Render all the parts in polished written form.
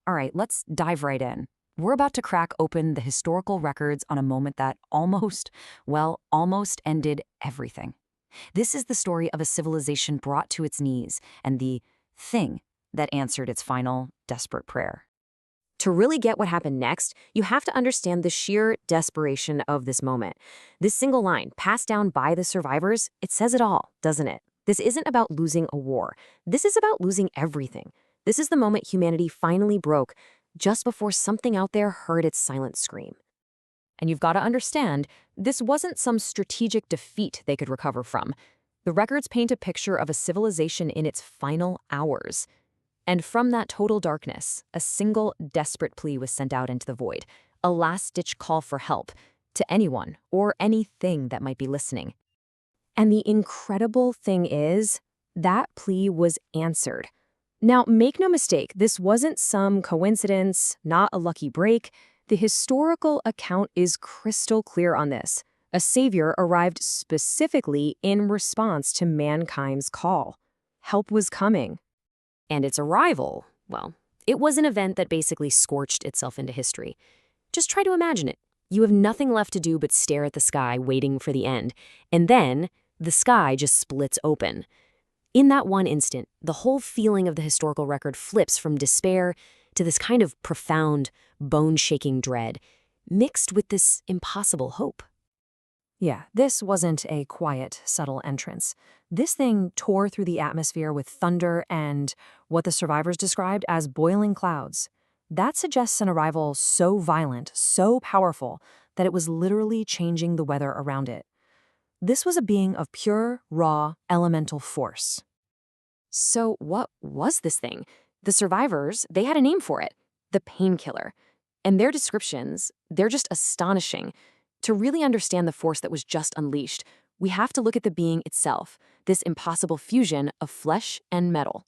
All right, let's dive right in. We're about to crack open the historical records on a moment that almost, well, almost ended everything. This is the story of a civilization brought to its knees and the thing that answered its final, desperate prayer. To really get what happened next, you have to understand the sheer desperation of this moment. This single line, passed down by the survivors, it says it all, doesn't it? This isn't about losing a war. This is about losing everything. This is the moment humanity finally broke, just before something out there heard its silent scream. And you've got to understand, this wasn't some strategic defeat they could recover from. The records paint a picture of a civilization in its final hours. And from that total darkness, a single desperate plea was sent out into the void, a last-ditch call for help to anyone or anything that might be listening. And the incredible thing is, that plea was answered. Now, make no mistake, this wasn't some coincidence, not a lucky break. The historical account is crystal clear on this. A savior arrived specifically in response to mankind's call. Help was coming. And its arrival, well, it was an event that basically scorched itself into history. Just try to imagine it. You have nothing left to do but stare at the sky waiting for the end. And then, the sky just splits open. In that one instant, the whole feeling of the historical record flips from despair to this kind of profound, bone-shaking dread, mixed with this impossible hope. Yeah, this wasn't a quiet, subtle entrance. This thing tore through the atmosphere with thunder and what the survivors described as boiling clouds. That suggests an arrival so violent, so powerful, that it was literally changing the weather around it. This was a being of pure, raw, elemental force. So what was this thing? The survivors, they had a name for it, the Painkiller. And their descriptions, they're just astonishing. To really understand the force that was just unleashed, we have to look at the being itself, this impossible fusion of flesh and metal.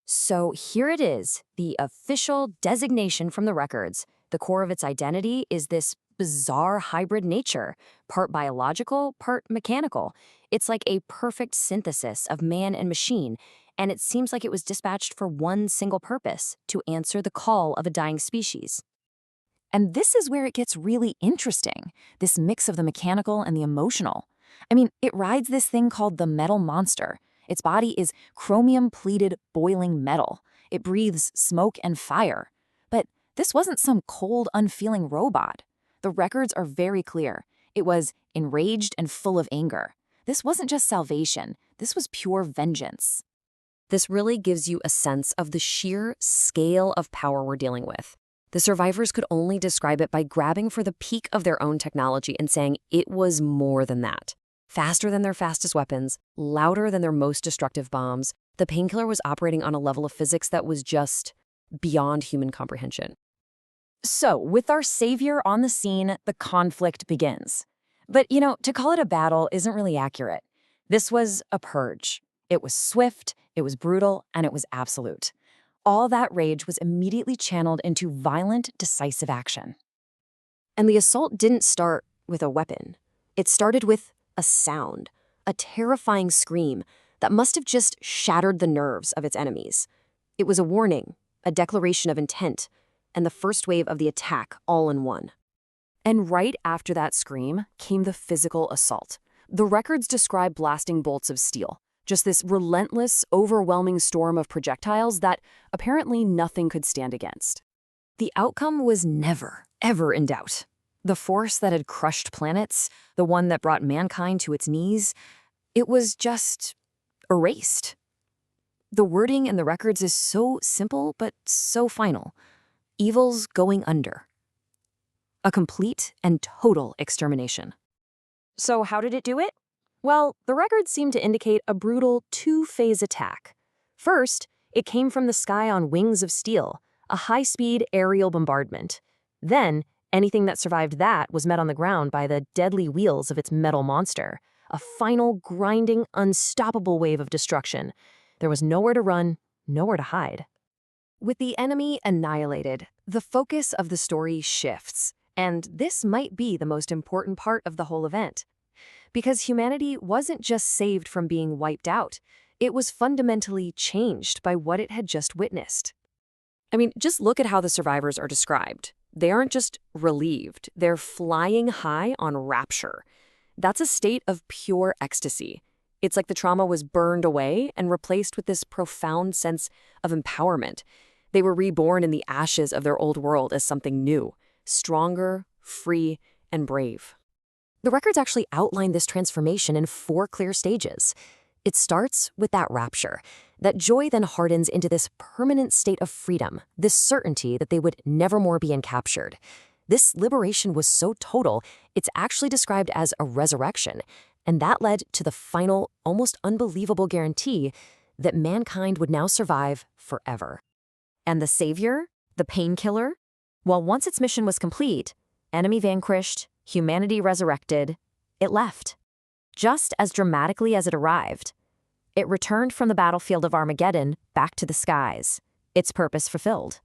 So here it is, the official designation from the records. The core of its identity is this bizarre hybrid nature, part biological, part mechanical. It's like a perfect synthesis of man and machine, and it seems like it was dispatched for one single purpose, to answer the call of a dying species. And this is where it gets really interesting, this mix of the mechanical and the emotional. I mean, it rides this thing called the metal monster. Its body is chromium-pleated boiling metal. It breathes smoke and fire. But this wasn't some cold, unfeeling robot. The records are very clear. It was enraged and full of anger. This wasn't just salvation. This was pure vengeance. This really gives you a sense of the sheer scale of power we're dealing with. The survivors could only describe it by grabbing for the peak of their own technology and saying it was more than that. Faster than their fastest weapons, louder than their most destructive bombs, the Painkiller was operating on a level of physics that was just beyond human comprehension. So, with our savior on the scene, the conflict begins. But, to call it a battle isn't really accurate. This was a purge. It was swift, it was brutal, and it was absolute. All that rage was immediately channeled into violent, decisive action. And the assault didn't start with a weapon. It started with a sound, a terrifying scream that must have just shattered the nerves of its enemies. It was a warning, a declaration of intent, and the first wave of the attack all in one. And right after that scream came the physical assault. The records describe blasting bolts of steel, just this relentless, overwhelming storm of projectiles that apparently nothing could stand against. The outcome was never, ever in doubt. The force that had crushed planets, the one that brought mankind to its knees, it was just erased. The wording in the records is so simple, but so final. Evil's going under. A complete and total extermination. So how did it do it? Well, the records seem to indicate a brutal two-phase attack. First, it came from the sky on wings of steel, a high-speed aerial bombardment. Then, anything that survived that was met on the ground by the deadly wheels of its metal monster, a final, grinding, unstoppable wave of destruction. There was nowhere to run, nowhere to hide. With the enemy annihilated, the focus of the story shifts, and this might be the most important part of the whole event. Because humanity wasn't just saved from being wiped out, it was fundamentally changed by what it had just witnessed. I mean, just look at how the survivors are described. They aren't just relieved, they're flying high on rapture. That's a state of pure ecstasy. It's like the trauma was burned away and replaced with this profound sense of empowerment. They were reborn in the ashes of their old world as something new, stronger, free, and brave. The records actually outline this transformation in 4 clear stages. It starts with that rapture. That joy then hardens into this permanent state of freedom, this certainty that they would never more be encaptured. This liberation was so total, it's actually described as a resurrection, and that led to the final, almost unbelievable guarantee that mankind would now survive forever. And the savior, the painkiller? Well, once its mission was complete, enemy vanquished, humanity resurrected, it left. Just as dramatically as it arrived. It returned from the battlefield of Armageddon back to the skies, its purpose fulfilled.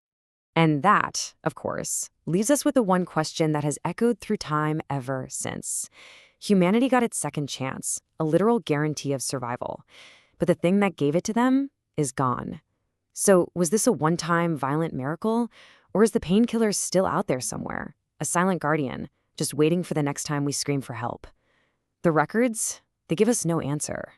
And that, of course, leaves us with the one question that has echoed through time ever since. Humanity got its second chance, a literal guarantee of survival. But the thing that gave it to them is gone. So was this a one-time violent miracle? Or is the painkiller still out there somewhere, a silent guardian, just waiting for the next time we scream for help? The records, they give us no answer.